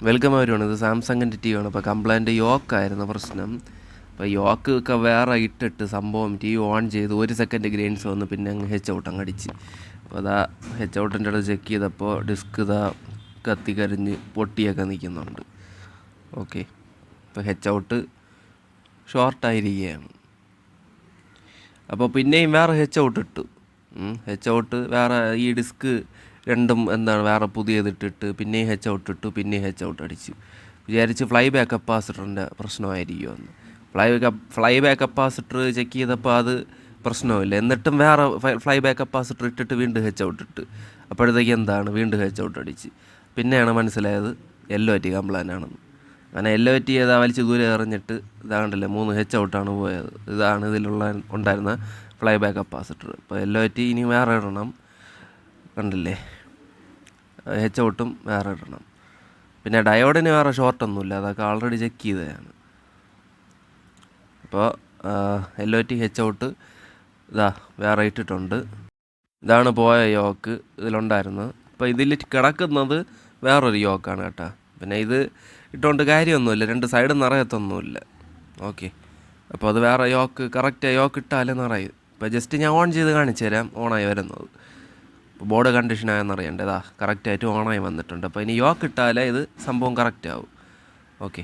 Welcome അവരുമാണ്. ഇത് സാംസങ്ങിൻ്റെ T വിയാണ്. അപ്പോൾ കംപ്ലൈൻറ്റ് യോക്കായിരുന്നു പ്രശ്നം. അപ്പോൾ യോക്ക് ഒക്കെ വേറെ ഇട്ടിട്ട് സംഭവം ടി വി ഓൺ ചെയ്ത് 1 സെക്കൻഡ് ഗ്രെയിൻസ് വന്ന് പിന്നെ അങ്ങ് ഹെച്ച് ഔട്ട് അങ്ങ് അടിച്ച്. അപ്പോൾ അതാ ഹെച്ച് ഔട്ടിൻ്റെ അടുത്ത് ചെക്ക് ചെയ്തപ്പോൾ ഡിസ്ക് ഇതാ കത്തിക്കരിഞ്ഞ് പൊട്ടിയൊക്കെ നിൽക്കുന്നുണ്ട്. ഓക്കെ, ഇപ്പോൾ ഹെച്ച് ഔട്ട് ഷോർട്ടായിരിക്കുകയാണ്. അപ്പോൾ പിന്നെയും വേറെ ഹെച്ച് ഔട്ട് ഇട്ടു. ഹെച്ച് ഔട്ട് വേറെ ഈ ഡിസ്ക് രണ്ടും വേറെ പുതിയതിട്ടിട്ട് പിന്നെയും ഹെച്ച് ഔട്ട് ഇട്ടു, പിന്നെയും ഹെച്ച് ഔട്ട് അടിച്ചു. വിചാരിച്ച് ഫ്ലൈ ബാക്ക് കപ്പാസിറ്ററിൻ്റെ പ്രശ്നമായിരിക്കുമെന്ന്. ഫ്ലൈ ബാക്ക് കപ്പാസിറ്റർ ചെക്ക് ചെയ്തപ്പോൾ അത് പ്രശ്നമില്ല. എന്നിട്ടും വേറെ ഫ്ലൈ ബാക്ക് കപ്പാസിറ്റർ ഇട്ടിട്ട് വീണ്ടും ഹെച്ച് ഔട്ട് ഇട്ട്. അപ്പോഴത്തേക്ക് വീണ്ടും ഹെച്ച് ഔട്ട് അടിച്ച്. പിന്നെയാണ് മനസ്സിലായത് LOT കംപ്ലൈൻ്റ് ആണെന്ന്. അങ്ങനെ LOT ചെയ്താൽ വലിച്ച് ദൂരെ എറിഞ്ഞിട്ട് ഇതാണ്ടല്ലേ 3 ഹെച്ച് ഔട്ടാണ് പോയത്. ഇതാണ് ഉണ്ടായിരുന്ന ഫ്ലൈ ബാക്ക് കപ്പാസിറ്റർ. ഇപ്പോൾ LOT ഇനി വേറെ ഇടണം, കണ്ടില്ലേ, ഹെച്ച് ഔട്ടും വേറെ ഇടണം. പിന്നെ ഡയോഡിന് വേറെ ഷോർട്ടൊന്നുമില്ല, അതൊക്കെ ആൾറെഡി ചെക്ക് ചെയ്തതാണ്. അപ്പോൾ LOT ഹെച്ച് ഔട്ട് ഇതാ വേറെ ഇട്ടിട്ടുണ്ട്. ഇതാണ് പോയ യോക്ക് ഇതിലുണ്ടായിരുന്നത്. അപ്പോൾ ഇതിൽ കിടക്കുന്നത് വേറൊരു യോക്കാണ് കേട്ടോ. പിന്നെ ഇത് ഇട്ടുകൊണ്ട് കാര്യമൊന്നുമില്ല, 2 സൈഡും നിറയത്തൊന്നുമില്ല. ഓക്കെ, അപ്പോൾ അത് വേറെ യോക്ക്, കറക്റ്റ് യോക്ക് ഇട്ടാലേ നിറയും. ഇപ്പോൾ ജസ്റ്റ് ഞാൻ ഓൺ ചെയ്ത് കാണിച്ചു തരാം ഓണായി വരുന്നത്. ബോർഡ് കണ്ടീഷനായെന്നറിയണ്ടേ, ഇതാ കറക്റ്റായിട്ട് ഓണായി വന്നിട്ടുണ്ട്. അപ്പോൾ ഇനി യോക്ക് ഇട്ടാലേ ഇത് സംഭവം കറക്റ്റ് ആവും. ഓക്കെ,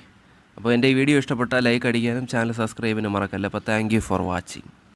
അപ്പോൾ എൻ്റെ ഈ വീഡിയോ ഇഷ്ടപ്പെട്ടാൽ ലൈക്ക് അടിക്കാനും ചാനൽ സബ്സ്ക്രൈബിനും മറക്കല്ല. അപ്പോൾ താങ്ക് യു ഫോർ വാച്ചിങ്.